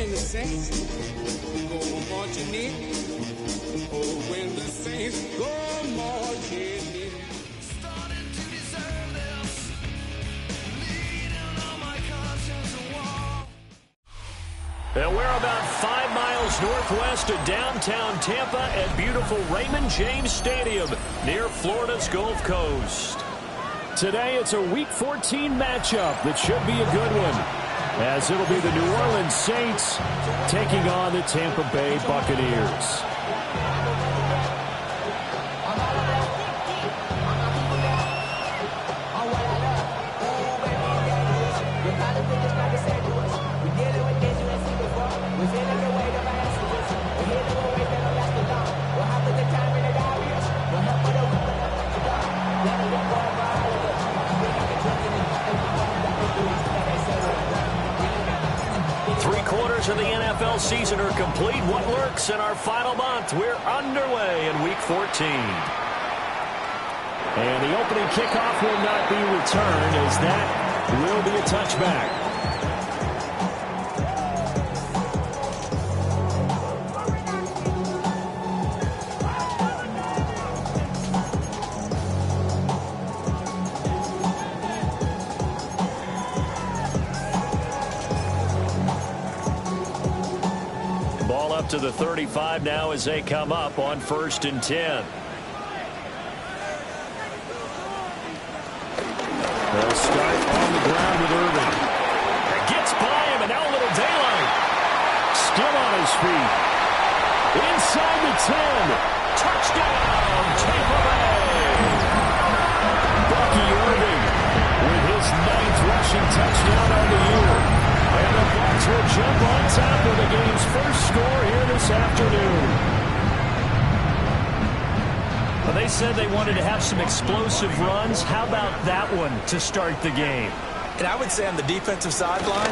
when the saints go marching in. Oh, when the saints go marching in. Starting to deserve this, leading on my conscience wall. And we're about 5 miles northwest of downtown Tampa at beautiful Raymond James Stadium near Florida's Gulf Coast. Today it's a Week 14 matchup that should be a good one, as it'll be the New Orleans Saints taking on the Tampa Bay Buccaneers. Three-quarters of the NFL season are complete. What lurks in our final month? We're underway in Week 14. And the opening kickoff will not be returned, as that will be a touchback. To the 35 now as they come up on 1st and 10. They'll start on the ground with Irving. It gets by him, and now a little daylight. Still on his feet. Inside the 10. Touchdown, Tampa Bay. Bucky Irving with his 9th rushing touchdown on the year. And the Bucs will jump on top of the game's first score here this afternoon. Well, they said they wanted to have some explosive runs. How about that one to start the game? And I would say on the defensive sideline,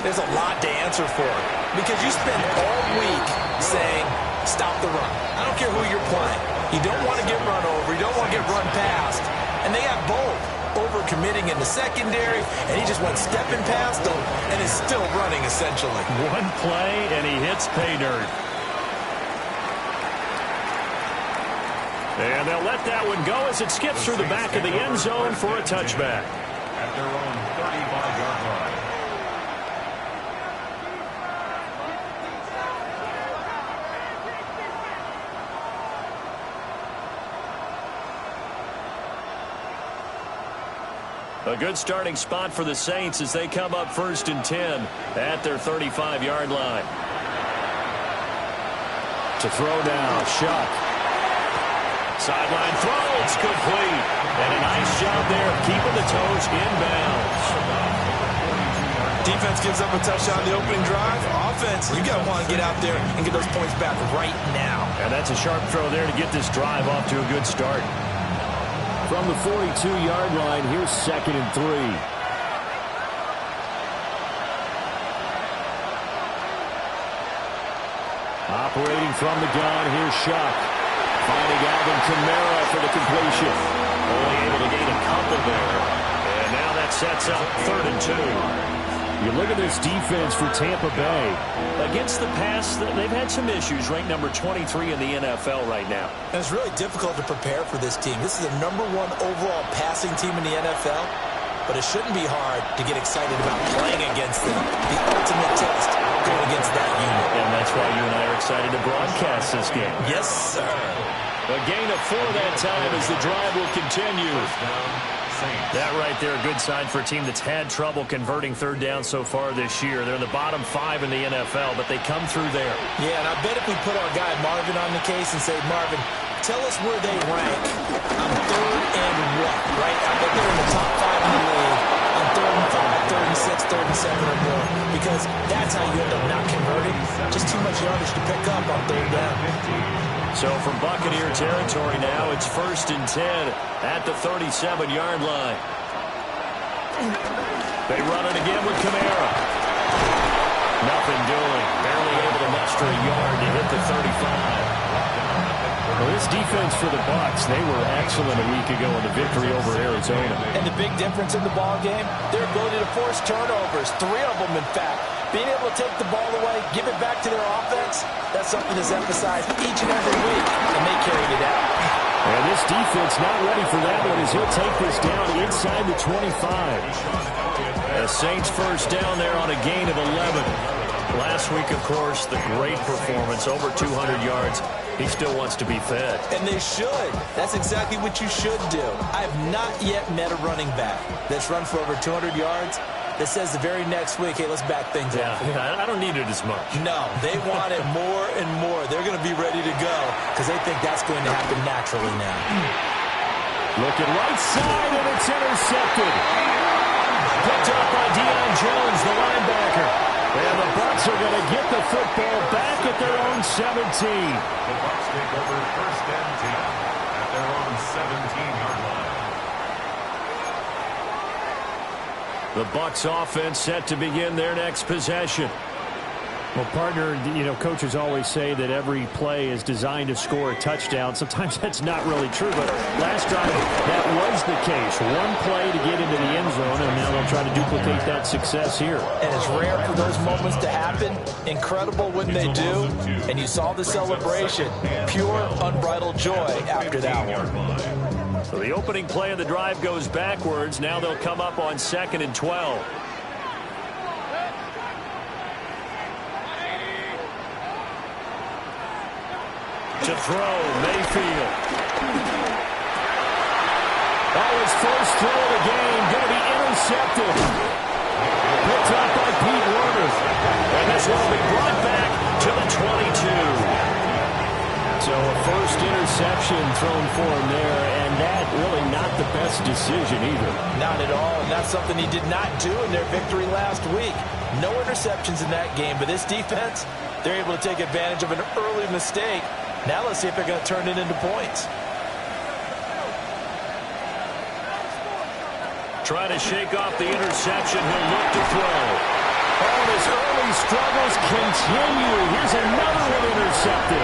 there's a lot to answer for. Because you spend all week saying, stop the run. I don't care who you're playing. You don't want to get run over. You don't want to get run past. And they have both. Over-committing in the secondary, and he just went stepping past them and is still running, essentially. One play, and he hits pay dirt. And they'll let that one go as it skips through the back of the end zone for a touchback. At their own 35-yard line. A good starting spot for the Saints as they come up 1st and 10 at their 35-yard line. To throw now, Shuck. Sideline throw, it's complete. And a nice job there keeping the toes inbounds. Defense gives up a touchdown the opening drive. Offense, you got to want to get out there and get those points back right now. And that's a sharp throw there to get this drive off to a good start. From the 42-yard line, here's 2nd and 3. Operating from the gun, here's Shuck. Finding Alvin Kamara for the completion. Only able to gain a couple there. And now that sets up 3rd and 2. You look at this defense for Tampa Bay. Against the pass, they've had some issues. Ranked number 23 in the NFL right now. And it's really difficult to prepare for this team. This is the #1 overall passing team in the NFL. But it shouldn't be hard to get excited about playing against them. The ultimate test going against that unit. And that's why you and I are excited to broadcast this game. Yes, sir. A gain of 4 that time as the drive will continue. That right there, a good sign for a team that's had trouble converting 3rd down so far this year. They're in the bottom 5 in the NFL, but they come through there. Yeah, and I bet if we put our guy Marvin on the case and say, Marvin, tell us where they rank on 3rd and what, right? I bet they're in the top 5 in the league on 3rd and 5, 3rd and 6, 3rd and 7 or more, because that's how you end up not converting. Just too much yardage to pick up on 3rd down. So from Buccaneer territory now, it's 1st and 10 at the 37-yard line. They run it again with Kamara. Nothing doing. Barely able to muster a yard to hit the 35. Well, this defense for the Bucs, they were excellent a week ago in the victory over Arizona. And the big difference in the ball game, their ability to force turnovers, 3 of them in fact. Being able to take the ball away, give it back to their offense, that's something that's emphasized each and every week, and they carried it out. And this defense not ready for that one as he'll take this down inside the 25. The Saints first down there on a gain of 11. Last week, of course, the great performance, over 200 yards. He still wants to be fed. And they should. That's exactly what you should do. I have not yet met a running back that's run for over 200 yards that says the very next week, hey, let's back things up. Yeah, I don't need it as much. No, they want it more and more. They're going to be ready to go because they think that's going to happen naturally now. Looking right side, and it's intercepted. Picked up by Deion Jones, the linebacker. And the Bucs are going to get the football back at their own 17. The Bucs take over 1st and 10 at their own 17-yard line. The Bucs offense set to begin their next possession. Well, partner, you know, coaches always say that every play is designed to score a touchdown. Sometimes that's not really true, but last drive that was the case. One play to get into the end zone, and now they'll try to duplicate that success here. And it's rare for those moments to happen. Incredible when they do. And you saw the celebration. Pure, unbridled joy after that one. So the opening play of the drive goes backwards. Now they'll come up on 2nd and 12. To throw, Mayfield. His first throw of the game, going to be intercepted. Picked up by Pete Werner. And this one will be brought back to the 22. So a first interception thrown for him there, and that really not the best decision either. Not at all, and that's something he did not do in their victory last week. No interceptions in that game, but this defense, they're able to take advantage of an early mistake. Now let's see if they're going to turn it into points. Trying to shake off the interception. He'll look to throw. Oh, his early struggles continue. Here's another one intercepted.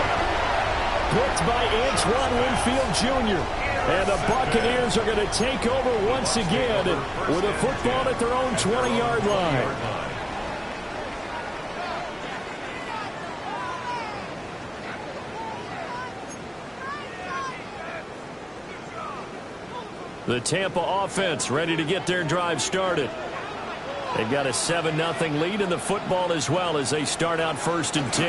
Picked by Antoine Winfield Jr. And the Buccaneers are going to take over once again with a football at their own 20-yard line. The Tampa offense ready to get their drive started. They've got a 7-0 lead in the football as well as they start out 1st and 10.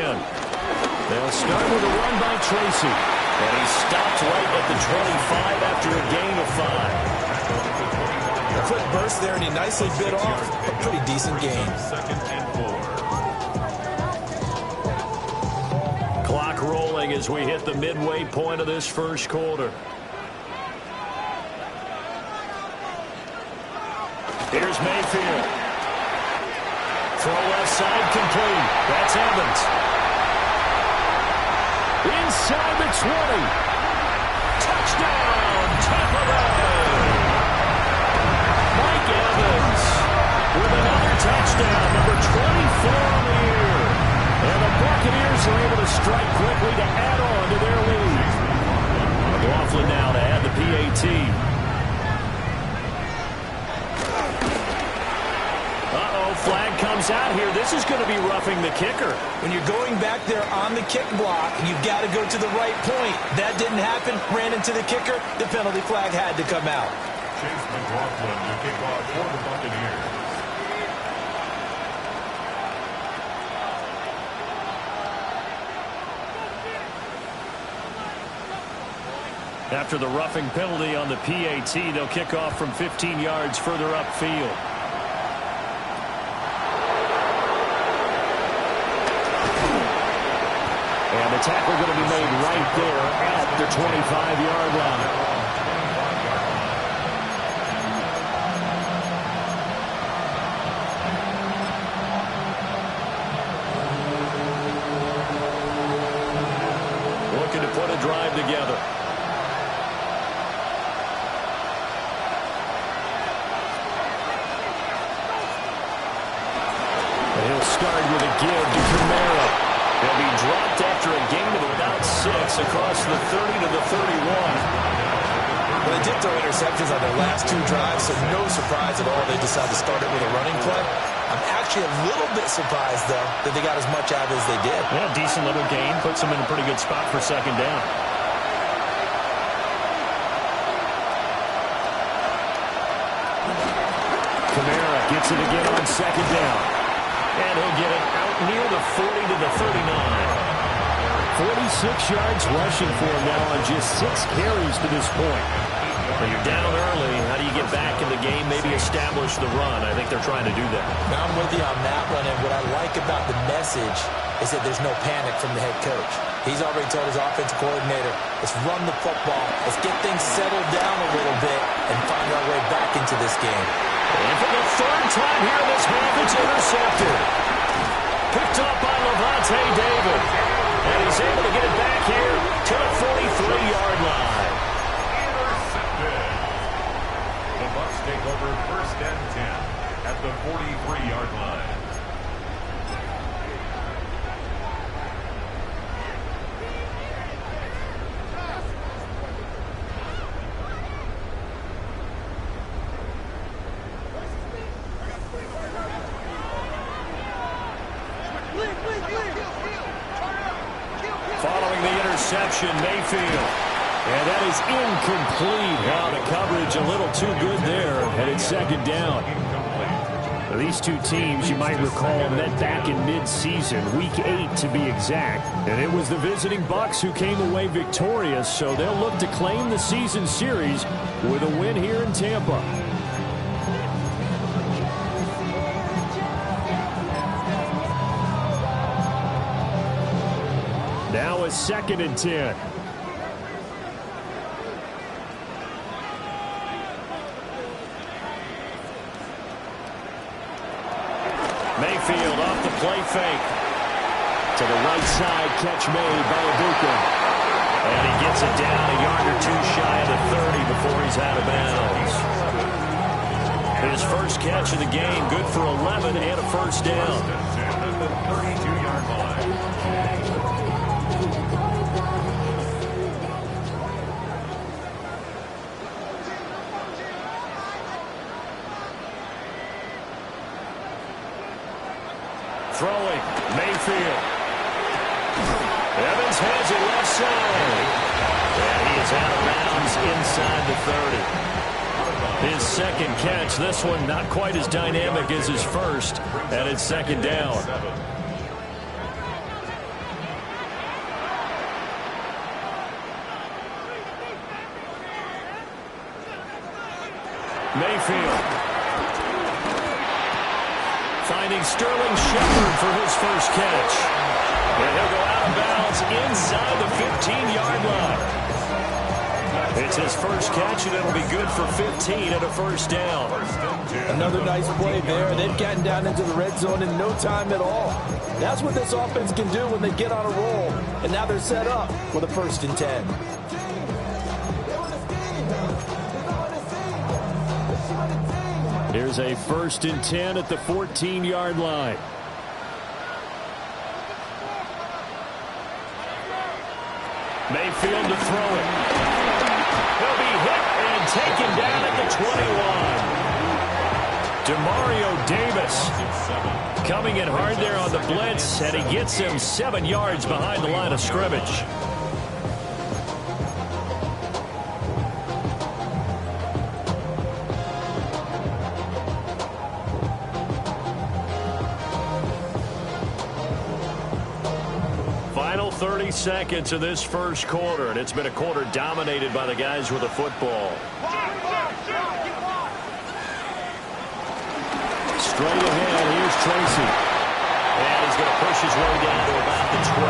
They'll start with a run by Tracy. And he stopped right at the 25 after a gain of 5. A quick burst there, and he nicely bit off a pretty decent gain. 2nd and 4. Clock rolling as we hit the midway point of this first quarter. Here's Mayfield. Throw left side complete. That's Evans. Inside the 20. Touchdown, Tampa Bay. Mike Evans with another touchdown, number 24 on the year. And the Buccaneers are able to strike quickly to add on to their lead. McLaughlin now to add the PAT. Flag comes out here. This is going to be roughing the kicker. When you're going back there on the kick block, you've got to go to the right point. That didn't happen. Ran into the kicker. The penalty flag had to come out. Chase McLaughlin to kick off for the Buccaneers. After the roughing penalty on the PAT, they'll kick off from 15 yards further upfield. And the tackle going to be made right there at the 25-yard line. Looking to put a drive together. And he'll start with a give to Kamara. He'll be dropped after a gain of about 6 across the 30 to the 31. Well, they did throw interceptions on their last 2 drives, so no surprise at all they decided to start it with a running play. I'm actually a little bit surprised, though, that they got as much out of it as they did. Yeah, decent little gain. Puts them in a pretty good spot for second down. Kamara gets it again on second down. And he'll get it out near the 40 to the 39. 46 yards rushing for him now on just 6 carries to this point. When you're down early, how do you get back in the game, maybe establish the run? I think they're trying to do that. Now I'm with you on that one, and what I like about the message is that there's no panic from the head coach. He's already told his offensive coordinator, let's run the football, let's get things settled down a little bit and find our way back into this game. And for the 3rd time here in this half, it's intercepted. Picked up by Levante David. And he's able to get it back here to the 43-yard line. Intercepted. The Bucs take over 1st and 10 at the 43-yard line. Following the interception, Mayfield. And that is incomplete. Now the coverage a little too good there, and it's second down. Now, these two teams, you might recall, met back in mid-season, week 8 to be exact. And it was the visiting Bucs who came away victorious, so they'll look to claim the season series with a win here in Tampa. Now a 2nd and 10. Mayfield off the play fake. To the right side, catch made by Ibuka. And he gets it down a yard or 2 shy of the 30 before he's out of bounds. His first catch of the game, good for 11 and a first down. At the 32-yard line. Throwing, Mayfield. Evans has it left side. And he is out of bounds inside the 30. His second catch, this one not quite as dynamic as his first, and it's second down. Mayfield. Finding Sterling Shepard for his first catch. And he'll go out of bounds inside the 15-yard line. It's his first catch, and it'll be good for 15 and a first down. Another nice play there. They've gotten down into the red zone in no time at all. That's what this offense can do when they get on a roll. And now they're set up with a 1st and 10. Here's a 1st and 10 at the 14-yard line. Mayfield to throw it. He'll be hit and taken down at the 21. Demario Davis coming in hard there on the blitz, and he gets him 7 yards behind the line of scrimmage. Final 30 seconds of this first quarter, and it's been a quarter dominated by the guys with the football. Straight ahead, here's Tracy. And he's going to push his way down to about the 12.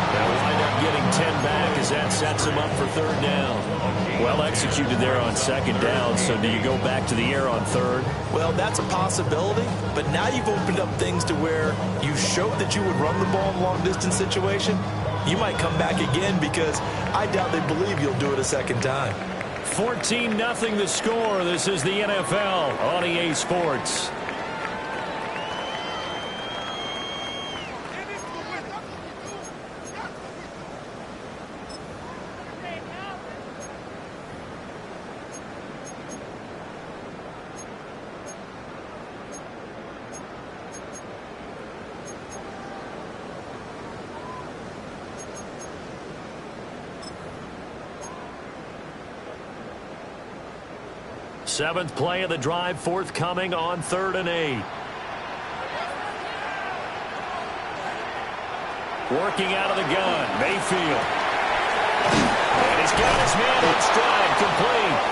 They'll wind up getting 10 back as that sets him up for 3rd down. Well executed there on 2nd down, so do you go back to the air on 3rd? Well, that's a possibility, but now you've opened up things to where you showed that you would run the ball in a long-distance situation. You might come back again because I doubt they believe you'll do it a 2nd time. 14-0 the score. This is the NFL on EA Sports. 7th play of the drive forthcoming on 3rd and 8. Working out of the gun, Mayfield. And he's got his man in stride, complete.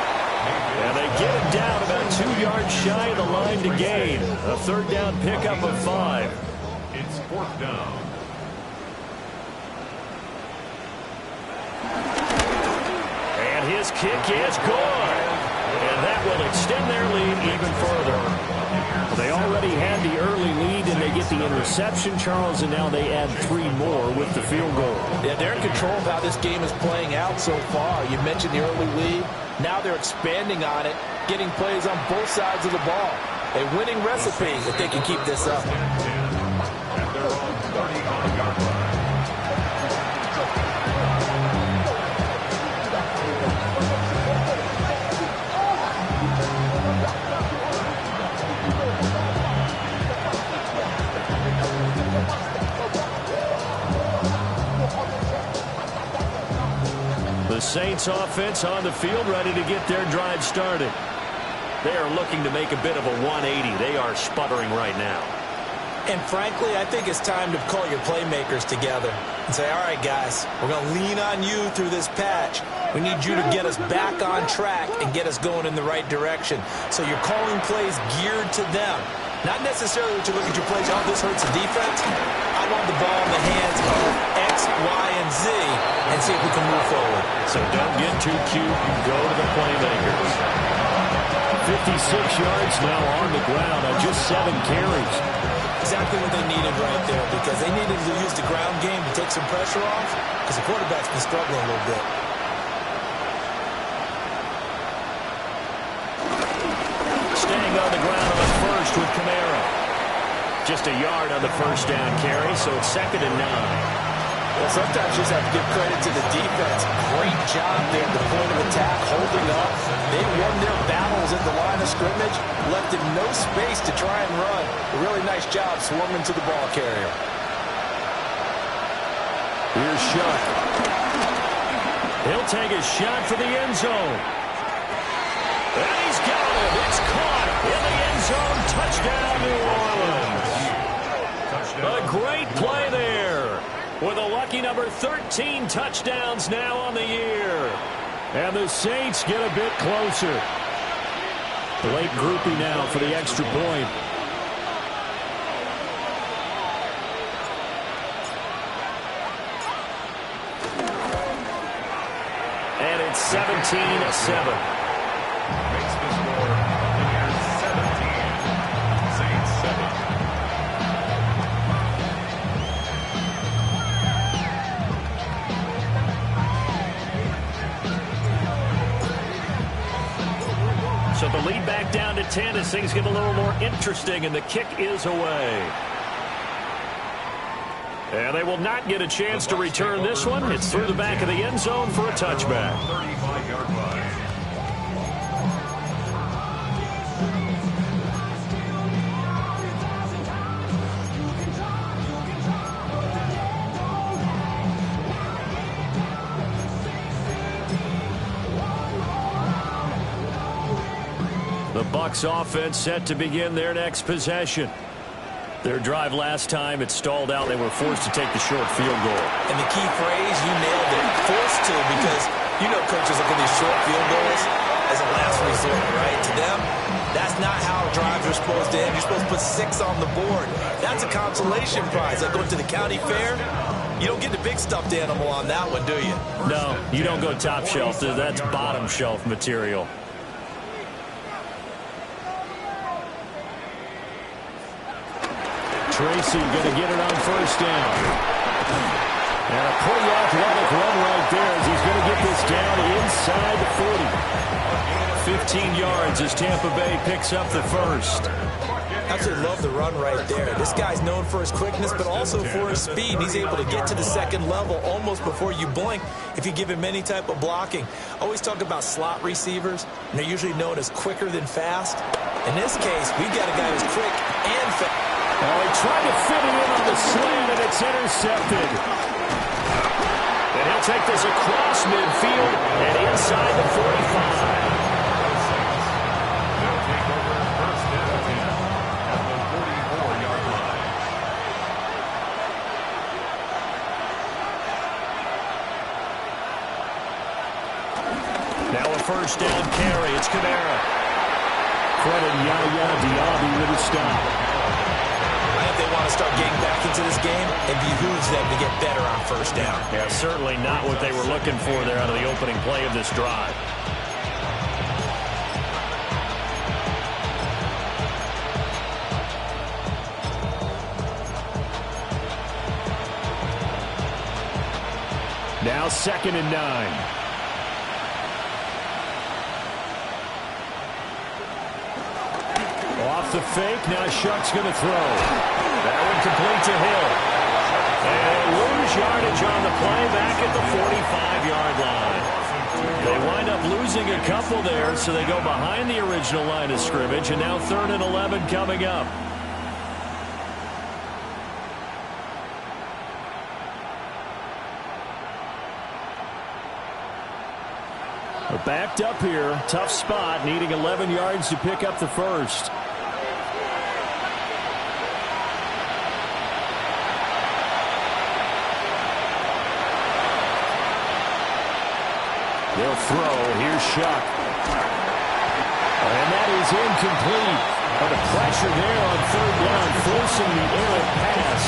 And they get him down about 2 yards shy of the line to gain. A 3rd down pickup of 5. It's 4th down. And his kick is good. And that will extend their lead even further. They already had the early lead, and they get the interception, Charles, and now they add 3 more with the field goal. Yeah, they're in control of how this game is playing out so far. You mentioned the early lead. Now they're expanding on it, getting plays on both sides of the ball. A winning recipe if they can keep this up. At their own 30-yard line. The Saints offense on the field ready to get their drive started. They are looking to make a bit of a 180. They are sputtering right now. And frankly, I think it's time to call your playmakers together and say, all right, guys, we're going to lean on you through this patch. We need you to get us back on track and get us going in the right direction. So you're calling plays geared to them. Not necessarily that you look at your plays, oh, this hurts the defense. I want the ball in the hands of X, Y, and Z and see if we can move forward. So don't get too cute. Go to the playmakers. 56 yards now on the ground on just 7 carries. Exactly what they needed right there, because they needed to use the ground game to take some pressure off, because the quarterback's been struggling a little bit. Staying on the ground on the first with Kamara. Just a yard on the first down carry, so it's 2nd and 9. Well, sometimes you just have to give credit to the defense. Great job there at the point of attack, holding up. They won their battles at the line of scrimmage, left him no space to try and run. A really nice job swarming to the ball carrier. Here's Shuck. He'll take a shot for the end zone. And he's got it. It's caught in the end zone. Touchdown, New Orleans. A great play there. With a lucky number 13 touchdowns now on the year. And the Saints get a bit closer. Late groupie now for the extra point. And it's 17-7. Makes the score here 17. Saints 7. So the lead back down to 10 as things get a little more interesting, and the kick is away. And they will not get a chance to return this one. It's through the back of the end zone for a touchback. 35-yard line. The Bucs offense set to begin their next possession. Their drive last time, it stalled out. They were forced to take the short field goal. And the key phrase, you nailed it, forced to, because you know coaches look at these short field goals as a last resort, right? To them, that's not how drives are supposed to end. You're supposed to put 6 on the board. That's a consolation prize. Like going to the county fair, you don't get the big stuffed animal on that one, do you? No, you don't go top shelf. That's bottom shelf material. Tracy going to get it on first down. And a pretty athletic run right there as he's going to get this down inside the 40. 15 yards as Tampa Bay picks up the first. Absolutely love the run right there. This guy's known for his quickness, but also for his speed. And he's able to get to the second level almost before you blink if you give him any type of blocking. I always talk about slot receivers, and they're usually known as quicker than fast. In this case, we've got a guy who's quick and fast. Oh, he tried to fit it in on the slant, and it's intercepted. And he'll take this across midfield and inside the 45. first down carry. It's Kamara. Credit Yaya Diaby with a stop. I think they want to start getting back into this game. It behooves them to get better on first down. Yeah, certainly not what they were looking for there out of the opening play of this drive. Now 2nd and 9. Off the fake. Now Shuck's going to throw. That one complete to Hill. And lose yardage on the play back at the 45-yard line. They wind up losing a couple there, so they go behind the original line of scrimmage, and now 3rd and 11 coming up. They're backed up here. Tough spot, needing 11 yards to pick up the first. They'll throw. Here's Shuck. And that is incomplete. But the pressure there on 3rd down, forcing the errant pass.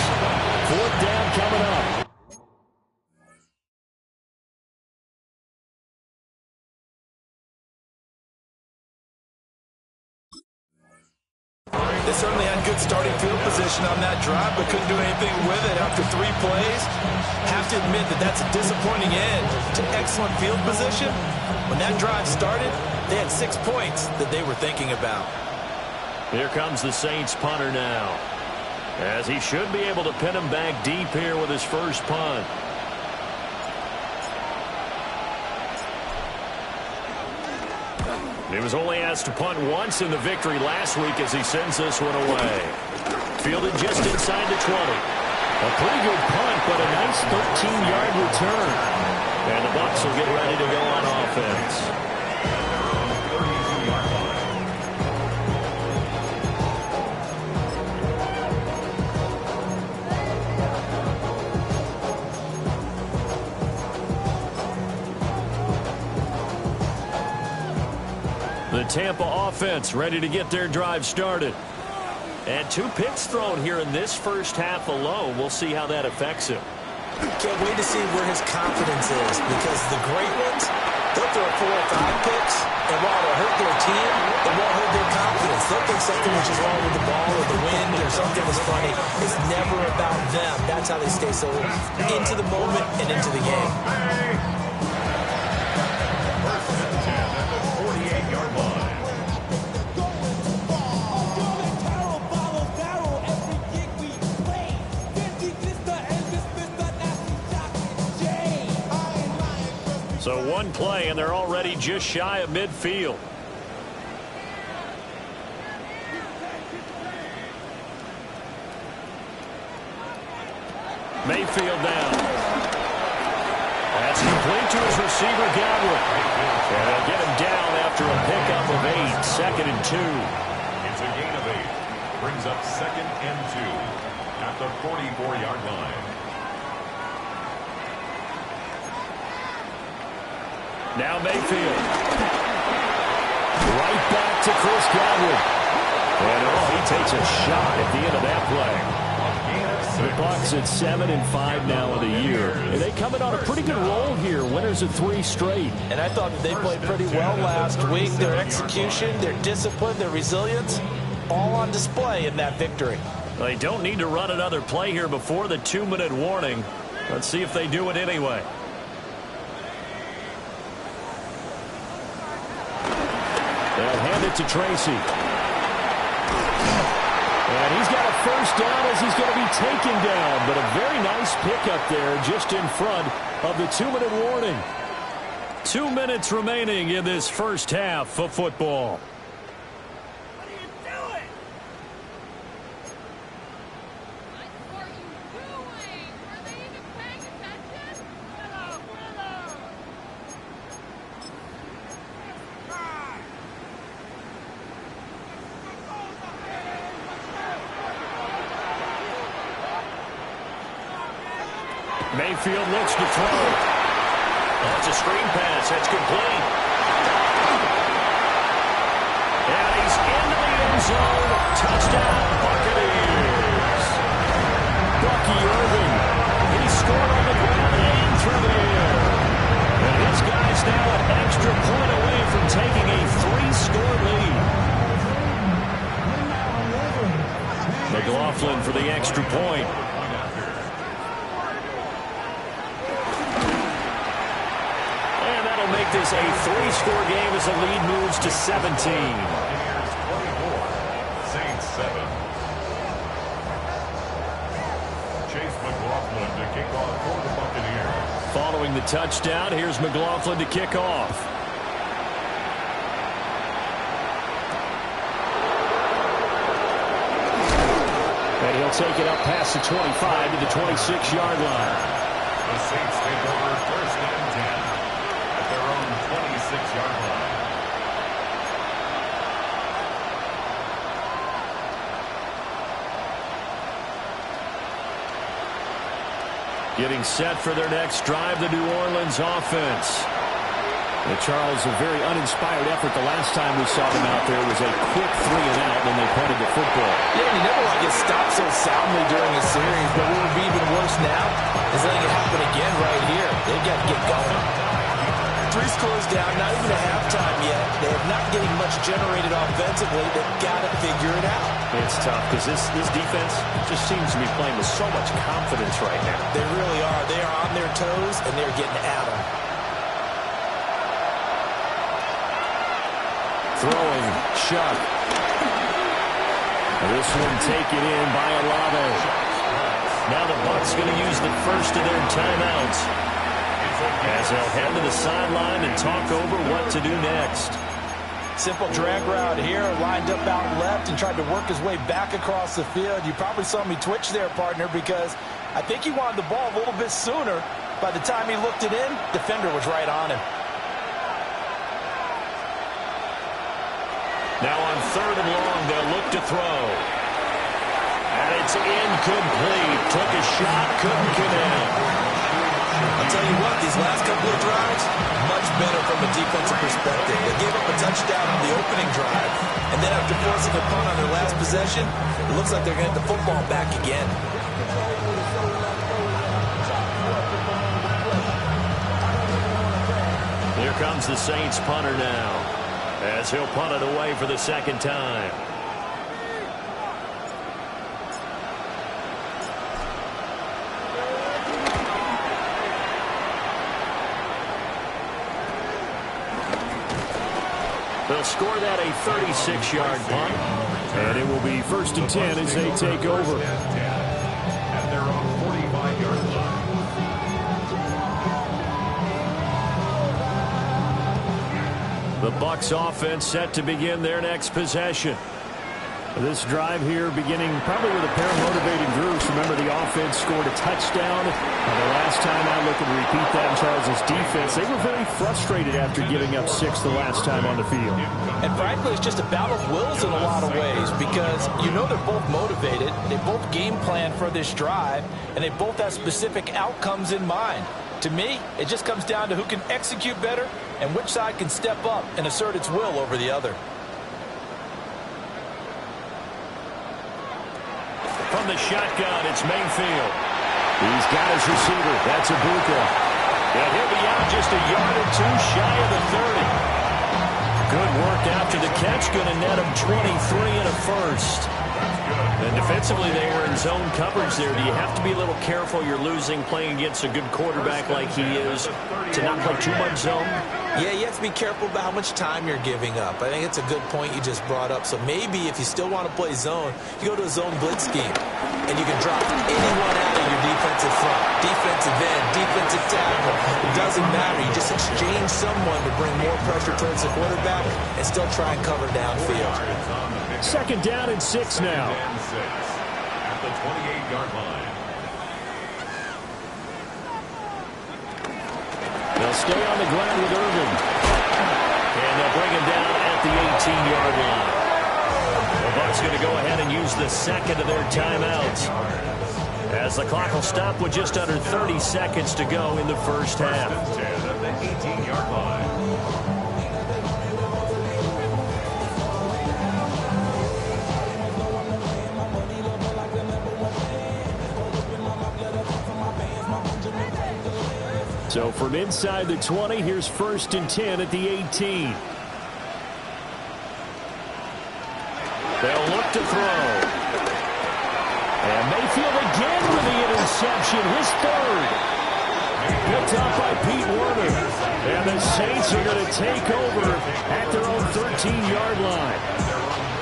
4th down coming up. They certainly had good starting field position on that drive, but couldn't do anything with it after 3 plays. Have to admit that that's a disappointing end to excellent field position. When that drive started, they had 6 points that they were thinking about. Here comes the Saints punter now, as he should be able to pin him back deep here with his first punt. He was only asked to punt once in the victory last week as he sends this one away. Fielded just inside the 20. A pretty good punt, but a nice 13-yard return. And the Bucs will get ready to go on offense. The Tampa offense ready to get their drive started. And 2 picks thrown here in this first half alone. We'll see how that affects him. Can't wait to see where his confidence is, because the great ones, they'll throw 4 or 5 picks, and while it'll hurt their team, it won't hurt their confidence. They'll think something was wrong with the ball or the wind or something was funny. It's never about them. That's how they stay so into the moment and into the game. So 1 play, and they're already just shy of midfield. Mayfield down. That's complete to his receiver, Godwin. And they'll get him down after a pickup of 8. 2nd and 2. It's a gain of 8. Brings up 2nd and 2 at the 44-yard line. Now Mayfield. Right back to Chris Godwin. And he takes a shot at the end of that play. The Bucs at 7 and 5 now of the year. And they come in on a pretty good roll here. Winners of 3 straight. And I thought that they played pretty well last week. Their execution, their discipline, their resilience, all on display in that victory. They don't need to run another play here before the 2-minute warning. Let's see if they do it anyway. They'll hand it to Tracy. And he's got a first down as he's going to be taken down. But a very nice pickup there just in front of the 2-minute warning. 2 minutes remaining in this first half of football. Mayfield looks to throw. That's a screen pass. That's complete. end zone. Touchdown, Buccaneers. Bucky Irving. He scored on the ground and through the air. And his guy's now an extra point away from taking a 3-score lead. McLaughlin for the extra point. And that'll make this a 3-score game as the lead moves to 17. Buccaneers 24, Saints 7. Chase McLaughlin to kick off for the Buccaneers. Following the touchdown, here's McLaughlin to kick off. And he'll take it up past the 25 to the 26-yard line. The Saints take over first and 10 at their own 26-yard line. Getting set for their next drive, the New Orleans offense. And Charles, a very uninspired effort the last time we saw them out there was a quick 3-and-out when they punted the football. Yeah, you never want to get stopped so soundly during a series, but what would be even worse now is letting it happen again right here. They've got to get going. 3 scores down, not even a halftime yet. They are not getting much generated offensively. They've got to figure it out. It's tough because this defense just seems to be playing with so much confidence right now. They really are. They are on their toes, and they're getting at them. Throwing, Chuck. This one taken in by Olave. Now the Bucs going to use the first of their timeouts as they'll head to the sideline and talk over what to do next. Simple drag route here, lined up out left and tried to work his way back across the field. You probably saw me twitch there, partner, because I think he wanted the ball a little bit sooner. By the time he looked it in, defender was right on him. Now on 3rd and long, they'll look to throw. And it's incomplete. Took a shot, couldn't connect. I'll tell you what, these last couple of drives, much better from a defensive perspective. They gave up a touchdown on the opening drive, and then after forcing a punt on their last possession, it looks like they're going to get the football back again. Here comes the Saints punter now, as he'll punt it away for the second time. They'll score that a 36-yard punt, and it will be 1st and 10 as they take over. At their own 45-yard line. The Bucs offense set to begin their next possession. This drive here beginning probably with a pair of motivated groups. Remember, the offense scored a touchdown. And the last time out, looking to repeat that in Charles' defense, they were very frustrated after giving up 6 the last time on the field. And frankly, it's just a battle of wills in a lot of ways because you know they're both motivated. They both game plan for this drive, and they both have specific outcomes in mind. To me, it just comes down to who can execute better and which side can step up and assert its will over the other. From the shotgun, it's Mayfield. He's got his receiver. That's Ibuka. And he'll be out just a yard or two shy of the 30. Good work after the catch. Going to net him 23 and a first. And defensively, they were in zone coverage there. Do you have to be a little careful? You're losing playing against a good quarterback like he is to not play too much zone? Yeah, you have to be careful about how much time you're giving up. I think it's a good point you just brought up. So maybe if you still want to play zone, you go to a zone blitz scheme. And you can drop anyone out of your defensive front. Defensive end, defensive tackle. It doesn't matter. You just exchange someone to bring more pressure towards the quarterback and still try and cover downfield. 2nd down and 6 now. At the 28-yard line. They'll stay on the ground with Irvin. And they'll bring him down at the 18-yard line. The Bucs going to go ahead and use the second of their timeouts, as the clock will stop with just under 30 seconds to go in the first half. 10 at the 18-yard line. So from inside the 20, here's 1st and 10 at the 18. They'll look to throw. And Mayfield again with the interception, his 3rd. Picked up by Pete Werner. And the Saints are going to take over at their own 13-yard line.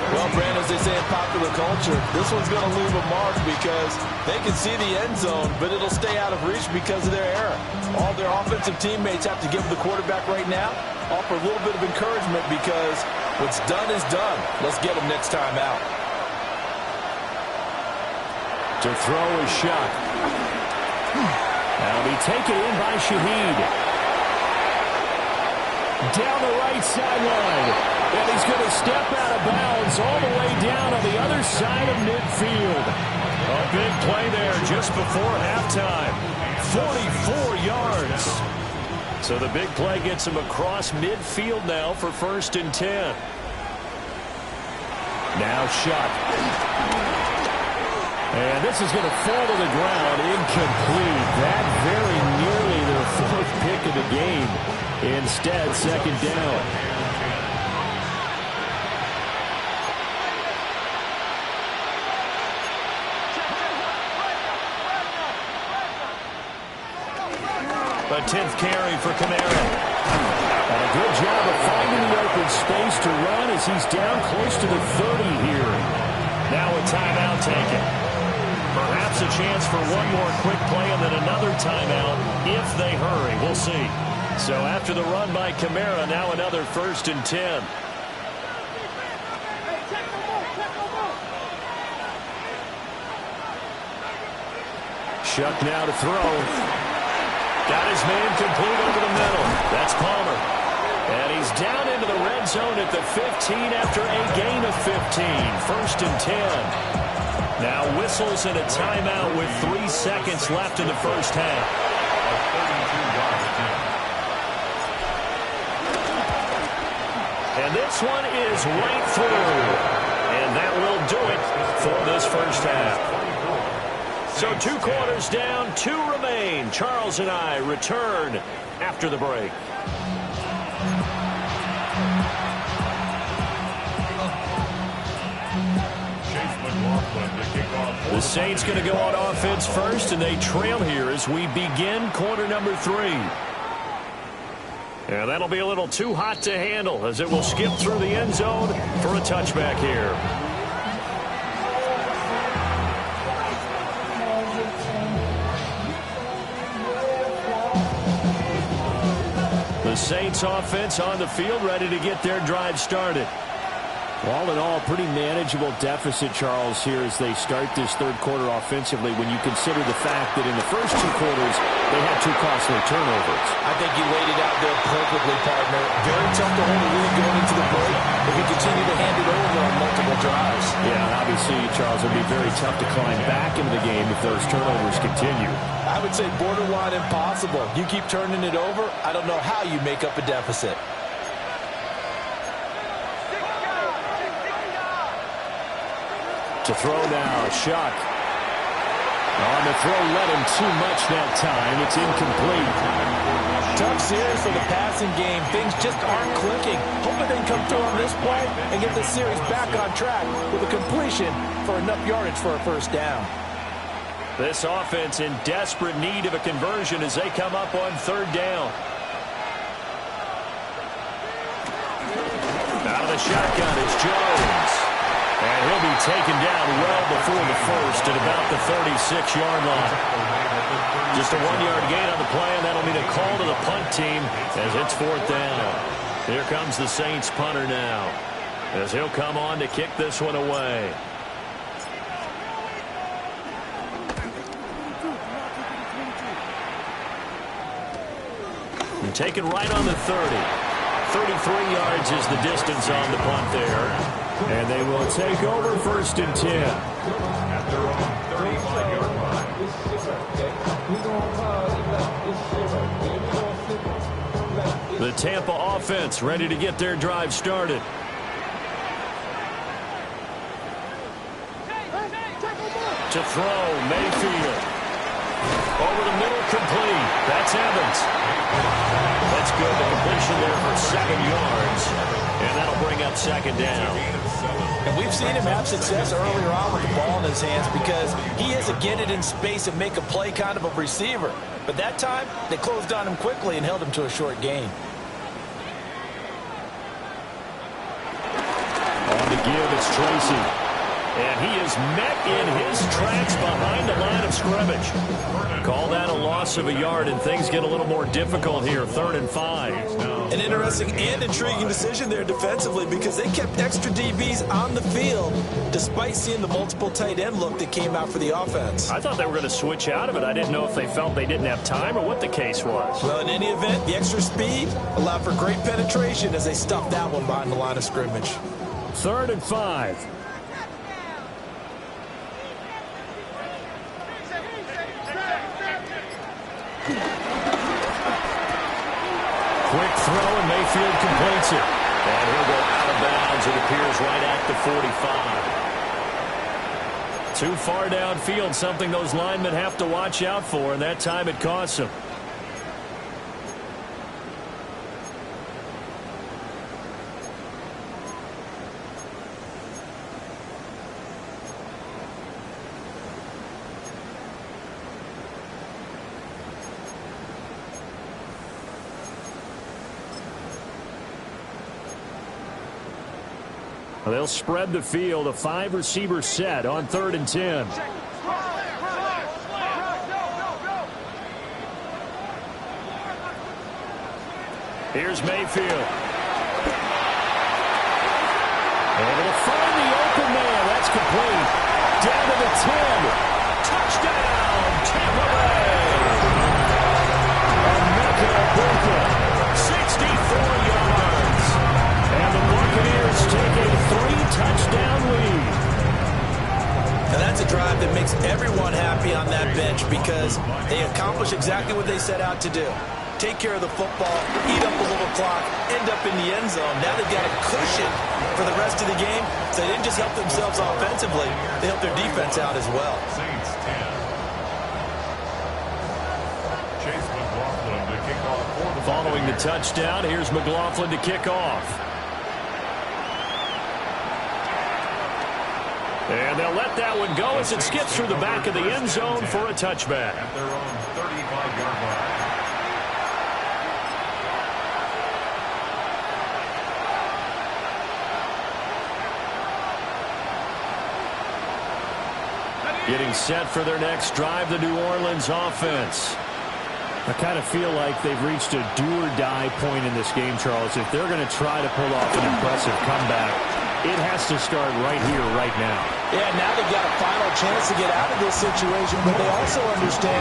Well, Brandon, as they say in popular culture, this one's going to leave a mark because they can see the end zone, but it'll stay out of reach because of their error. All their offensive teammates have to give the quarterback right now, offer a little bit of encouragement because what's done is done. Let's get them next time out. To throw is shot. That'll be taken in by Shaheed. Down the right sideline. And he's going to step out of bounds all the way down on the other side of midfield. A big play there just before halftime. 44 yards. So the big play gets him across midfield now for 1st and 10. Now shot. And this is going to fall to the ground. Incomplete. That very nearly their 4th pick of the game. Instead, 2nd down. A 10th carry for Kamara. And a good job of finding the open space to run as he's down close to the 30 here. Now a timeout taken. Perhaps a chance for one more quick play and then another timeout if they hurry. We'll see. So after the run by Kamara, now another 1st and 10. Shuck now to throw. Got his man complete over the middle. That's Palmer. And he's down into the red zone at the 15 after a gain of 15. 1st and 10. Now whistles and a timeout with 3 seconds left in the first half. And this one is right through. And that will do it for this first half. So 2 quarters down, 2 remain. Charles and I return after the break. The Saints going to go on offense first, and they trail here as we begin quarter number 3. And that'll be a little too hot to handle as it will skip through the end zone for a touchback here. The Saints offense on the field, ready to get their drive started. All in all, pretty manageable deficit, Charles, here as they start this 3rd quarter offensively when you consider the fact that in the first 2 quarters, they had 2 costly turnovers. I think you laid it out there perfectly, partner. Very tough to hold a lead going into the break if you continue to hand it over on multiple drives. Yeah, and obviously, Charles, it would be very tough to climb back into the game if those turnovers continue. I would say borderline impossible. You keep turning it over, I don't know how you make up a deficit. To throw now, Shuck. On the throw, led him too much that time. It's incomplete. Tough series for the passing game. Things just aren't clicking. Hoping they can come through on this play and get this series back on track with a completion for enough yardage for a 1st down. This offense in desperate need of a conversion as they come up on 3rd down. Out of the shotgun is Jones. And he'll be taken down well before the 1st at about the 36-yard line. Just a 1-yard gain on the play, and that'll be the call to the punt team as it's 4th down. Here comes the Saints punter now as he'll come on to kick this one away. And taken right on the 30. 33 yards is the distance on the punt there. And they will take over 1st and 10. At their own 35-yard line. The Tampa offense ready to get their drive started. To throw, Mayfield. Over the middle, complete. That's Evans. That's good. The completion there for 7 yards. And that'll bring up second down. And we've seen him have success earlier on with the ball in his hands because he has to get it in space and make a play kind of a receiver. But that time, they closed on him quickly and held him to a short gain. On the give, it's Tracy. And he is met in his tracks behind the line of scrimmage. Call that a loss of a yard, and things get a little more difficult here. 3rd and 5. An interesting and intriguing decision there defensively because they kept extra DBs on the field despite seeing the multiple tight end look that came out for the offense. I thought they were going to switch out of it. I didn't know if they felt they didn't have time or what the case was. Well, in any event, the extra speed allowed for great penetration as they stuffed that one behind the line of scrimmage. 3rd and 5. Quick throw, and Mayfield completes it. And he'll go out of bounds. It appears right at the 45. Too far downfield, something those linemen have to watch out for, and that time it costs them. They'll spread the field, a 5-receiver set on 3rd and 10. Here's Mayfield. Able to find the open man. That's complete. Down to the 10. Touchdown, Tampa Bay. 64 yards. And the Buccaneers take a 3-touchdown lead. And that's a drive that makes everyone happy on that bench because they accomplish exactly what they set out to do. Take care of the football, eat up a little clock, end up in the end zone. Now they've got a cushion for the rest of the game. So they didn't just help themselves offensively, they helped their defense out as well. Saints 10. Chase McLaughlin to kick off for the Following the touchdown, here's McLaughlin to kick off. And they'll let that one go as it skips through the back of the end zone for a touchback. At their own 35-yard line. Getting set for their next drive, the New Orleans offense. I kind of feel like they've reached a do-or-die point in this game, Charles. If they're going to try to pull off an impressive comeback, it has to start right here, right now. Yeah, now they've got a final chance to get out of this situation, but they also understand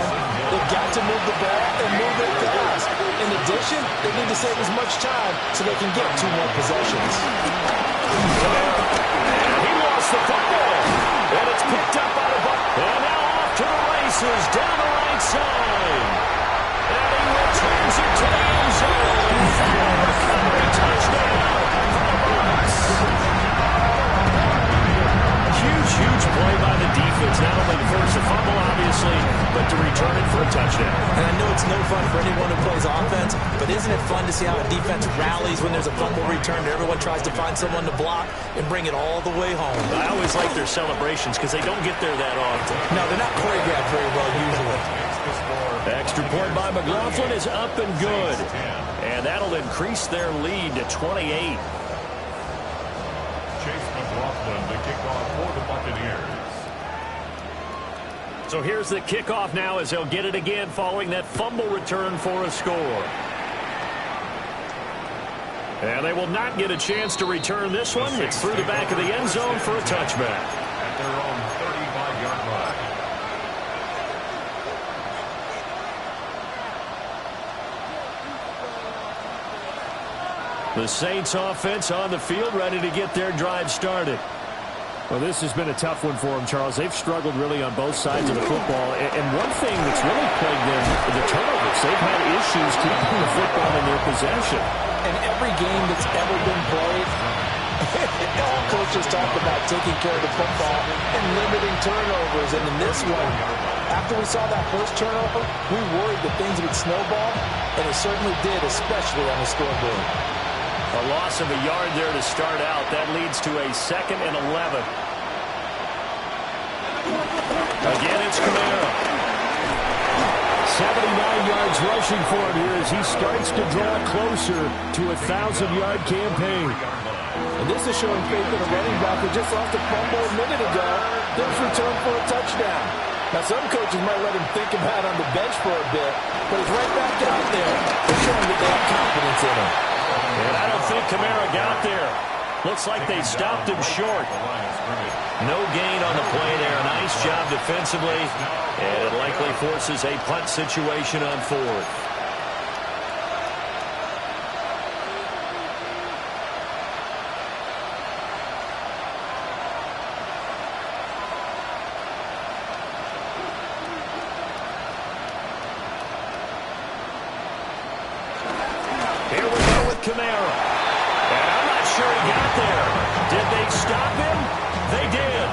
they've got to move the ball and move it fast. In addition, they need to save as much time so they can get 2 more possessions. He lost the football, and it's picked up by the Bucs. And now off to the races down the right side. And he returns it to the end zone. Recovery touchdown for the Bucs. Huge play by the defense. Not only to force a fumble, obviously, but to return it for a touchdown. And I know it's no fun for anyone who plays offense, but isn't it fun to see how a defense rallies when there's a fumble return and everyone tries to find someone to block and bring it all the way home? I always like their celebrations because they don't get there that often. No, they're not choreographed very well usually. Extra point by McLaughlin is up and good. And that'll increase their lead to 28. Chase McLaughlin to kick off for the Buccaneers. So here's the kickoff now as they'll get it again following that fumble return for a score. And they will not get a chance to return this one. It's through the back of the end zone for a touchback. At their own 35-yard line. The Saints offense on the field, ready to get their drive started. Well, this has been a tough one for them, Charles. They've struggled really on both sides of the football. And one thing that's really plagued them, the turnovers. They've had issues keeping the football in their possession. And every game that's ever been played, all coaches talk about taking care of the football and limiting turnovers, and in this one, after we saw that first turnover, we worried that things would snowball, and it certainly did, especially on the scoreboard. A loss of a yard there to start out. That leads to a 2nd and 11. Again, it's Kamara. 79 yards rushing for him here as he starts to draw closer to a 1,000-yard campaign. And this is showing faith in a running back who just lost a fumble a minute ago. There's return for a touchdown. Now, some coaches might let him think about on the bench for a bit, but he's right back out there. They're showing that they have confidence in him. And I don't think Kamara got there. Looks like they stopped him short. No gain on the play there. Nice job defensively. And it likely forces a punt situation on 4th. Here we go with Kamara. And I'm not sure he got there. Did they stop him? They did.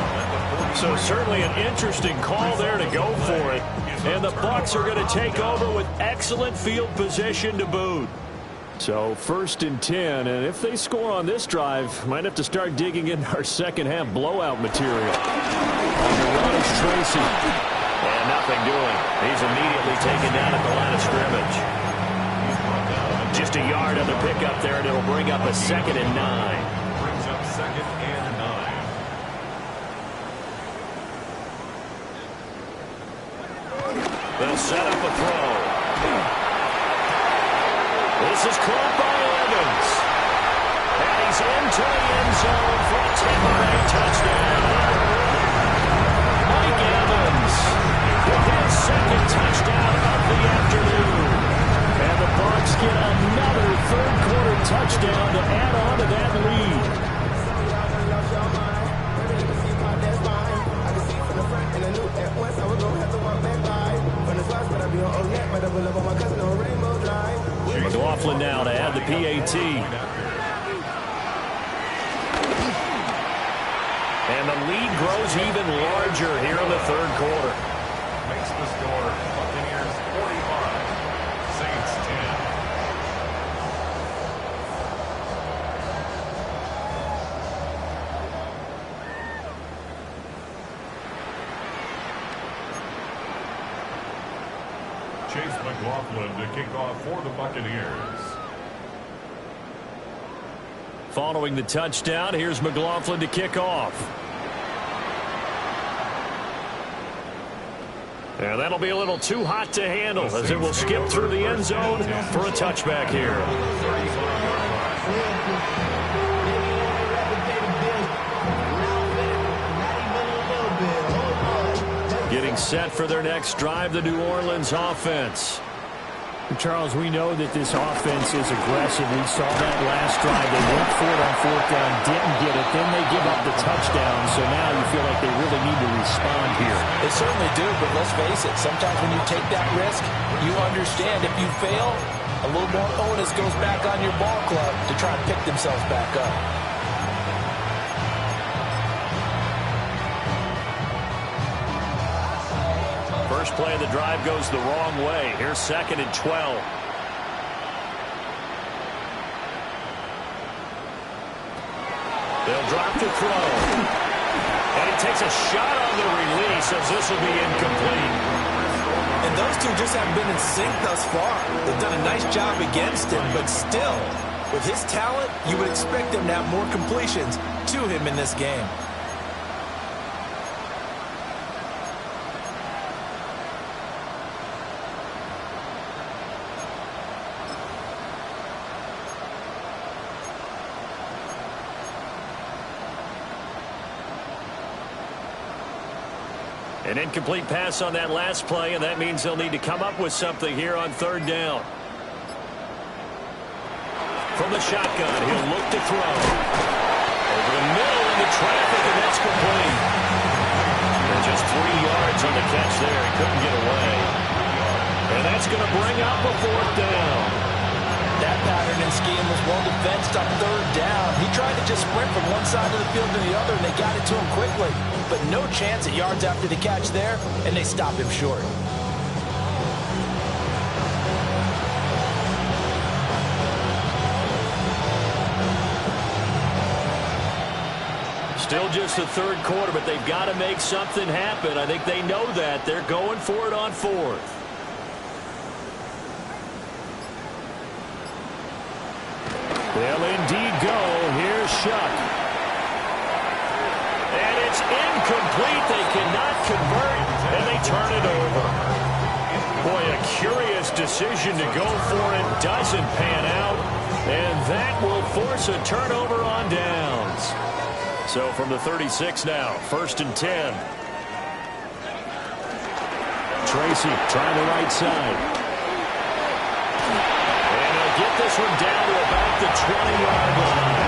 So certainly an interesting call there to go for it. And the Bucs are going to take over with excellent field position to boot. So 1st and 10, and if they score on this drive, might have to start digging in our second half blowout material. On the run is Tracy. And nothing doing. He's immediately taken down at the line of scrimmage. Just a yard on the pickup there, and it'll bring up a 2nd and 9. Brings up 2nd and 9. They'll set up a throw. This is caught by Evans. And he's into the end zone for a temporary touchdown. Mike Evans with his 2nd touchdown of the afternoon. And the Bucs get another 3rd-quarter touchdown to add on to that lead. McLaughlin now to add the PAT. And the lead grows even larger here in the 3rd quarter. Makes the score Buccaneers 45, Saints 10. Chase McLaughlin to kick off for the Buccaneers. Following the touchdown, here's McLaughlin to kick off. And that'll be a little too hot to handle as it will skip through the end zone for a touchback here. Getting set for their next drive, the New Orleans offense. Charles, we know that this offense is aggressive. We saw that last drive. They went for it on 4th down, didn't get it. Then they give up the touchdown. So now you feel like they really need to respond here. They certainly do, but let's face it. Sometimes when you take that risk, you understand if you fail, a little more onus goes back on your ball club to try and pick themselves back up. First play of the drive goes the wrong way. Here's 2nd and 12. They'll drop the throw. And he takes a shot on the release as this will be incomplete. And those two just haven't been in sync thus far. They've done a nice job against him, but still, with his talent, you would expect him to have more completions to him in this game. An incomplete pass on that last play, and that means they'll need to come up with something here on 3rd down. From the shotgun, he'll look to throw. Over the middle into traffic, and that's complete. And just 3 yards on the catch there. He couldn't get away. And that's going to bring up a 4th down. That pattern and scheme was well defensed on third down. He tried to just sprint from one side of the field to the other, and they got it to him quickly. But no chance at yards after the catch there, and they stopped him short. Still just the third quarter, but they've got to make something happen. I think they know that. They're going for it on fourth. They'll indeed go. Here's Shuck. And it's incomplete. They cannot convert, and they turn it over. Boy, a curious decision to go for it. Doesn't pan out, and that will force a turnover on downs. So from the 36 now, 1st and 10. Tracy trying the right side. And he'll get this one down to about the 20-yard line.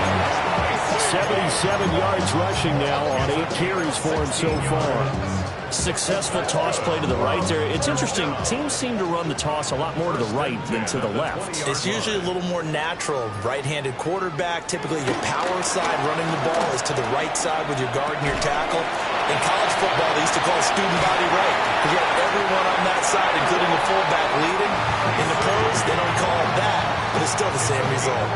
77 yards rushing now on 8 carries for him so far. Successful toss play to the right there. It's interesting. Teams seem to run the toss a lot more to the right than to the left. It's usually a little more natural. Right-handed quarterback, typically your power side running the ball is to the right side with your guard and your tackle. In college football, they used to call it student body right. You have everyone on that side, including the fullback, leading. In the pros, they don't call it that, but it's still the same result.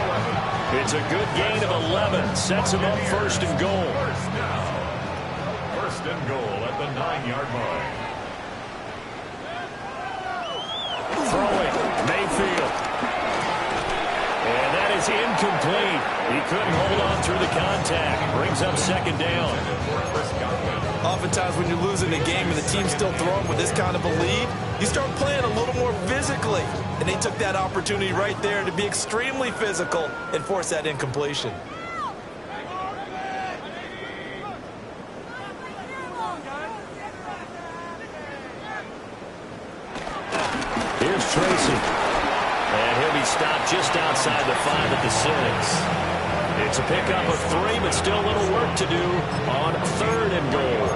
It's a good gain of 11. Sets him up 1st and goal. First and goal at the 9-yard line. Throwing, Mayfield. And that is incomplete. He couldn't hold on through the contact. Brings up 2nd down. Oftentimes when you're losing a game and the team's still throwing with this kind of a lead, you start playing a little more physically. And they took that opportunity right there to be extremely physical and force that incompletion. Here's Tracy. And he'll be stopped just outside the 5 at the 6. It's a pickup of 3, but still a little work to do on 3rd and goal.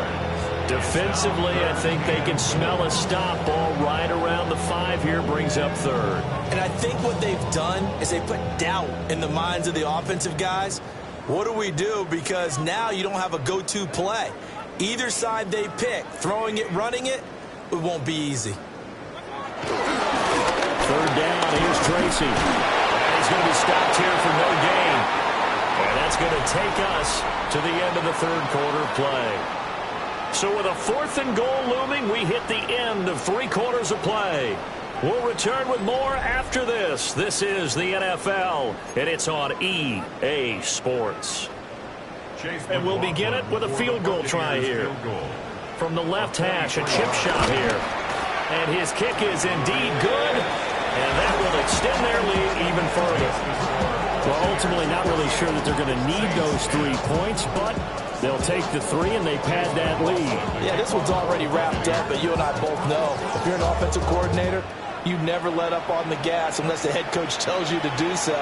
Defensively, I think they can smell a stop. Ball right around the 5 here, brings up 3rd. And I think what they've done is they put doubt in the minds of the offensive guys. What do we do? Because now you don't have a go-to play. Either side they pick, throwing it, running it, it won't be easy. 3rd down, here's Tracy. And he's going to be stopped here for no gain. And that's going to take us to the end of the 3rd quarter play. So with a 4th and goal looming, we hit the end of 3 quarters of play. We'll return with more after this. This is the NFL, and it's on EA Sports. And we'll begin it with a field goal try here. From the left hash, a chip shot here. And his kick is indeed good, and that will extend their lead even further. Well, ultimately not really sure that they're going to need those 3 points, but they'll take the 3 and they pad that lead. Yeah, this one's already wrapped up, but you and I both know if you're an offensive coordinator, you never let up on the gas unless the head coach tells you to do so.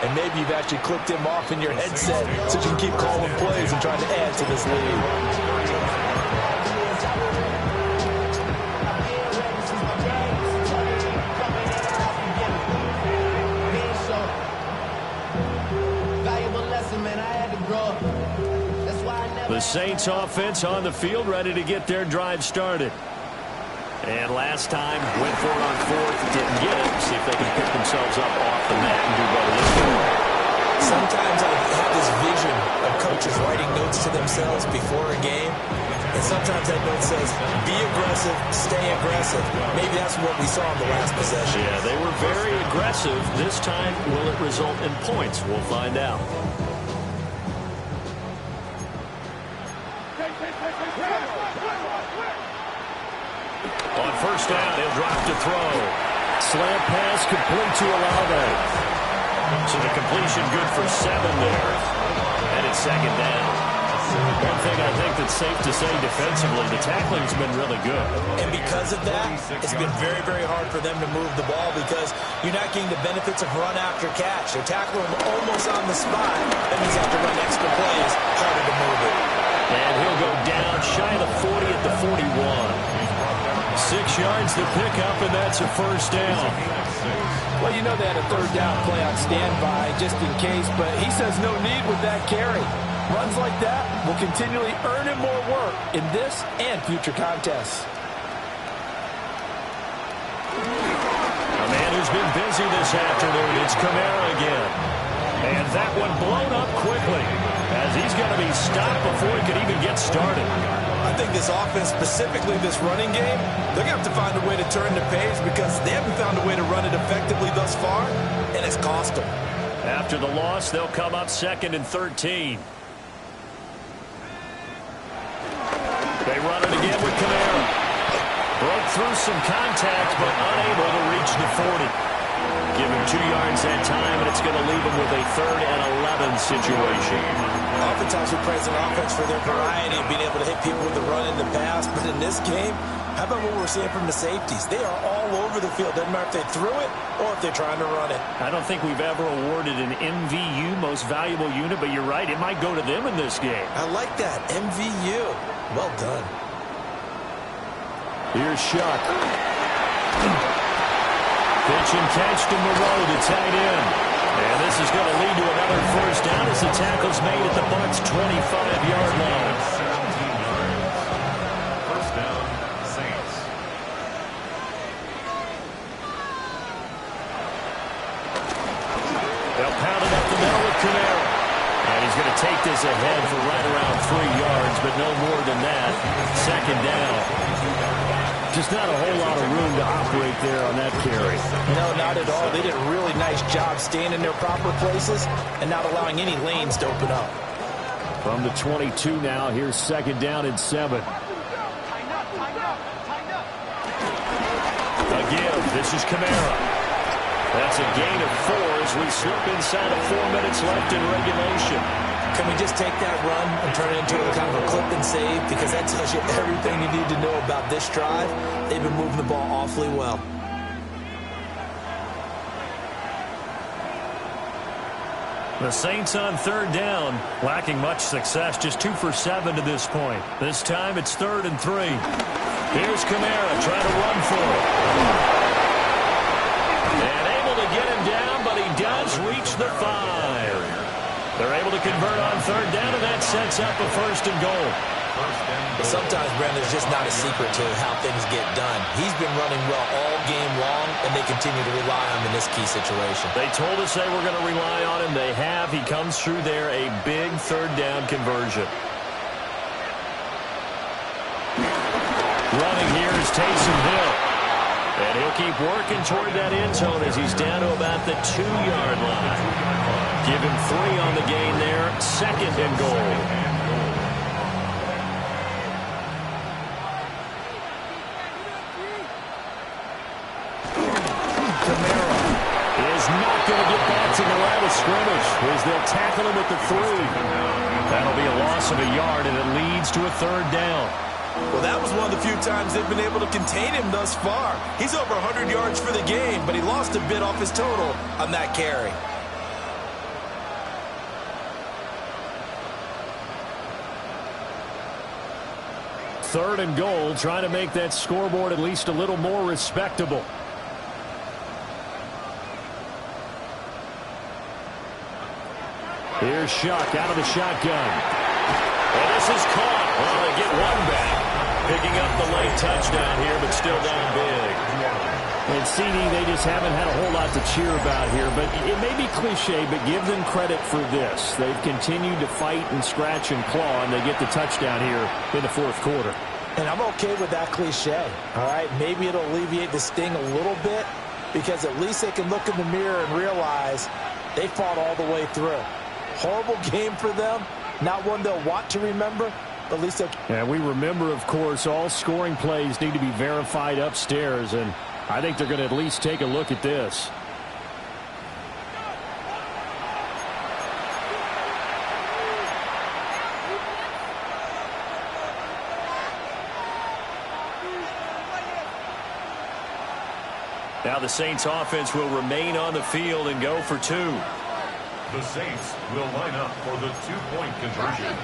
And maybe you've actually clicked him off in your headset so you can keep calling plays and trying to add to this lead. The Saints offense on the field, ready to get their drive started. And last time, went for it on 4th, didn't get it. See if they can pick themselves up off the mat and do better this time. Sometimes I have this vision of coaches writing notes to themselves before a game. And sometimes that note says, be aggressive, stay aggressive. Maybe that's what we saw in the last possession. Yeah, they were very aggressive. This time, will it result in points? We'll find out. On 1st down, he'll drop to throw. Slant pass complete to Olave. So the completion good for 7 there. And it's 2nd down. One thing I think that's safe to say defensively, the tackling's been really good. And because of that, it's been very, very hard for them to move the ball because you're not getting the benefits of run after catch. They're tackling them almost on the spot. That means you have to run extra plays, harder to move it. And he'll go down shy of the 40 at the 41. 6 yards to pick up, and that's a 1st down. 6. Well, you know they had a third down play on standby just in case, but he says no need with that carry. Runs like that will continually earn him more work in this and future contests. A man who's been busy this afternoon, it's Kamara again. And that one blown up quickly as he's going to be stopped before he could even get started. I think this offense, specifically this running game, they're going to have to find a way to turn the page because they haven't found a way to run it effectively thus far, and it's cost them. After the loss, they'll come up 2nd and 13. They run it again with Kamara. Broke through some contact, but unable to reach the 40. Give him 2 yards that time, and it's going to leave him with a 3rd and 11 situation. Oftentimes we praise an offense for their variety of being able to hit people with the run in the pass, but in this game, how about what we're seeing from the safeties? They are all over the field. Doesn't matter if they threw it or if they're trying to run it. I don't think we've ever awarded an MVU, most valuable unit, but you're right, it might go to them in this game. I like that, MVU. Well done. Here's Shuck. Pitch and catch to Moreau, the tight end. And this is going to lead to another first down as the tackle's made at the Bucs' 25-yard line. 17 yards. First down, Saints. They'll pound it up the middle with Kamara. And he's going to take this ahead for right around 3 yards, but no more than that. 2nd down. Just not a whole lot of room to operate there on that carry. No, not at all. They did a really nice job staying in their proper places and not allowing any lanes to open up. From the 22 now, here's 2nd down and 7. Again, this is Kamara. That's a gain of 4 as we slip inside of 4 minutes left in regulation. Can we just take that run and turn it into a kind of a clip and save? Because that tells you everything you need to know about this drive. They've been moving the ball awfully well. The Saints on 3rd down, lacking much success, just 2 for 7 to this point. This time it's 3rd and 3. Here's Kamara trying to run for it. And able to get him down, but he does reach the 5. They're able to convert on 3rd down, and that sets up a 1st and goal. Sometimes, Brandon, there's just not a secret to how things get done. He's been running well all game long, and they continue to rely on him in this key situation. They told us they were going to rely on him. They have. He comes through there, a big 3rd down conversion. Running here is Taysom Hill. And he'll keep working toward that end zone as he's down to about the 2-yard line. Give him 3 on the gain there. 2nd and goal. Kamara is not going to get back to the line of scrimmage as they'll tackle him at the 3. That'll be a loss of a yard, and it leads to a 3rd down. Well, that was one of the few times they've been able to contain him thus far. He's over 100 yards for the game, but he lost a bit off his total on that carry. Third and goal, trying to make that scoreboard at least a little more respectable. Here's Shuck out of the shotgun. And this is caught. Well, they get one back. Picking up the late touchdown here, but still down big. And CD, they just haven't had a whole lot to cheer about here. But it may be cliche, but give them credit for this. They've continued to fight and scratch and claw, and they get the touchdown here in the 4th quarter. And I'm okay with that cliche, all right? Maybe it'll alleviate the sting a little bit because at least they can look in the mirror and realize they fought all the way through. Horrible game for them. Not one they'll want to remember, but at least they'll... And we remember, of course, all scoring plays need to be verified upstairs, and I think they're going to at least take a look at this. Now the Saints offense will remain on the field and go for 2. The Saints will line up for the 2-point conversion.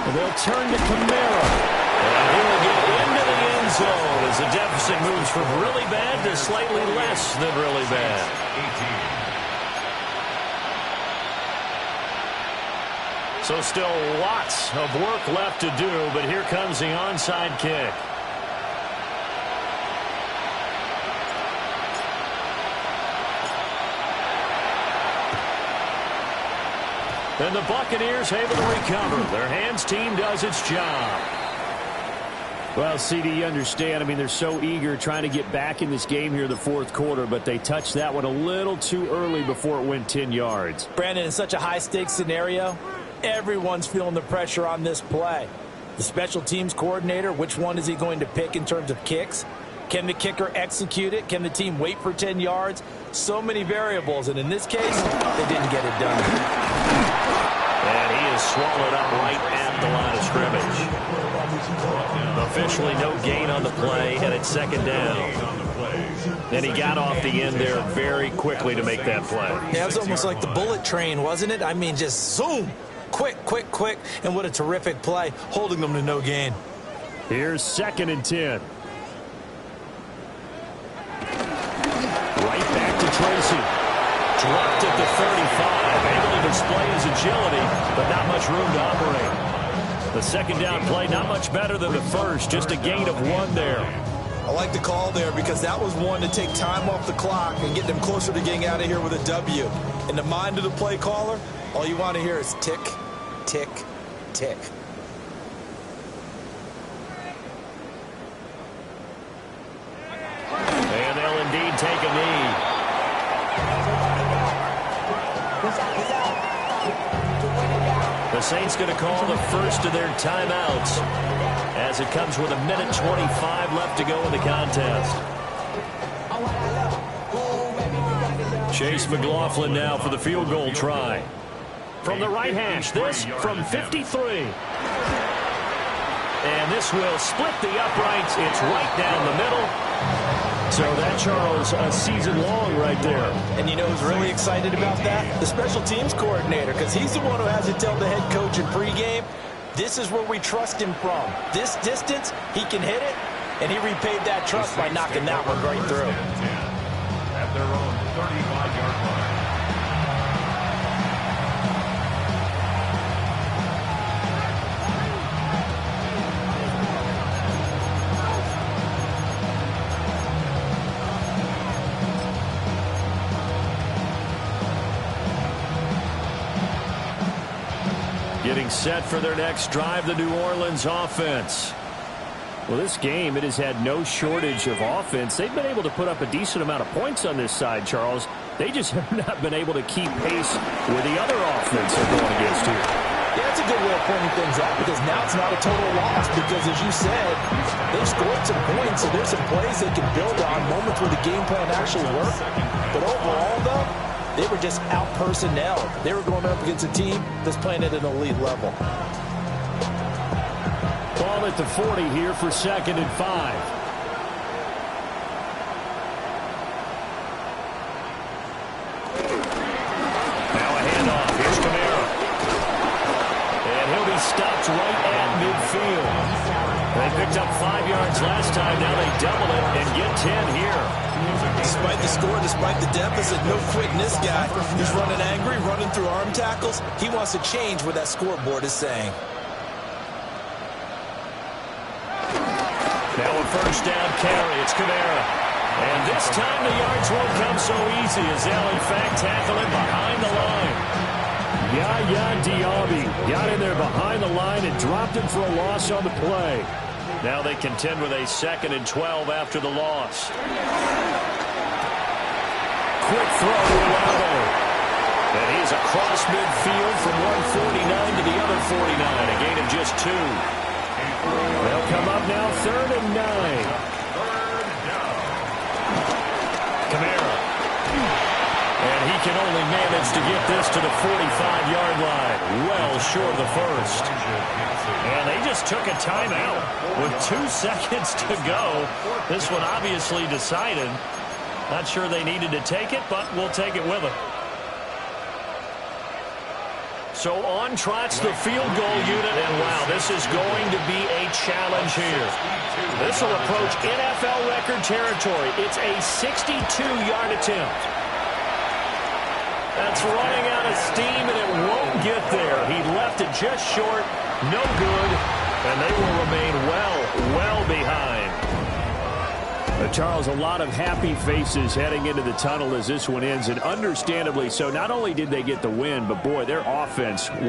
And they'll turn to Kamara. And he'll get into the zone as the deficit moves from really bad to slightly less than really bad. 18. So still lots of work left to do, but here comes the onside kick. And the Buccaneers able to recover. Their hands team does its job. Well, CD, you understand. I mean, they're so eager trying to get back in this game here in the fourth quarter, but they touched that one a little too early before it went 10 yards. Brandon, in such a high-stakes scenario, everyone's feeling the pressure on this play. The special teams coordinator, which one is he going to pick in terms of kicks? Can the kicker execute it? Can the team wait for 10 yards? So many variables, and in this case, they didn't get it done. And he is swallowed up right at the line of scrimmage. Officially no gain on the play, and it's second down. And he got off the end there very quickly to make that play. Yeah, it was almost like the bullet train, wasn't it? I mean, just zoom. Quick, quick, quick. And what a terrific play, holding them to no gain. Here's 2nd and 10. Right back to Tracy. Dropped at the 35. Able to display his agility, but not much room to operate. The second down play, not much better than the first. Just a gain of 1 there. I like the call there because that was one to take time off the clock and get them closer to getting out of here with a W. In the mind of the play caller, all you want to hear is tick, tick, tick. And they'll indeed take a knee. The Saints going to call the first of their timeouts as it comes with 1:25 left to go in the contest. Chase McLaughlin now for the field goal try. From the right hash, this from 53. And this will split the uprights. It's right down the middle. So that, Charles, a season long right there. And you know who's really excited about that? The special teams coordinator, because he's the one who has to tell the head coach in pregame, this is where we trust him from. This distance, he can hit it, and he repaid that trust by knocking that one right through. At their own 35-yard line. Getting set for their next drive, the New Orleans offense. Well, this game, it has had no shortage of offense. They've been able to put up a decent amount of points on this side, Charles. They just have not been able to keep pace with the other offense they're going against here. Yeah, that's a good way of pointing things out because now it's not a total loss because, as you said, they've scored some points, so there's some plays they can build on, moments where the game plan actually worked. But overall, though, they were just out-personnelled. They were going up against a team that's playing at an elite level. Ball at the 40 here for 2nd and 5. Now a handoff. Here's Kamara. And he'll be stopped right at midfield. They picked up 5 yards last time. Now they double it and get 10 here. Despite the score, despite the deficit, no quitting this guy. He's running angry, running through arm tackles. He wants to change what that scoreboard is saying. Now a first down carry. It's Kamara. And this time the yards won't come so easy as they'll, in fact, tackle it behind the line. Yaya Diaby got in there behind the line and dropped him for a loss on the play. Now they contend with a 2nd and 12 after the loss. Quick throw to Olave. And he's across midfield from 149 to the other 49. A gain of just 2. They'll come up now 3rd and 9. Kamara. And he can only manage to get this to the 45-yard line. Well short of the first. And they just took a timeout with 2 seconds to go. This one obviously decided. Not sure they needed to take it, but we'll take it with them. So on trots the field goal unit, and wow, this is going to be a challenge here. This will approach NFL record territory. It's a 62-yard attempt. That's running out of steam, and it won't get there. He left it just short, no good, and they will remain well behind. Charles, a lot of happy faces heading into the tunnel as this one ends, and understandably so. Not only did they get the win, but boy, their offense was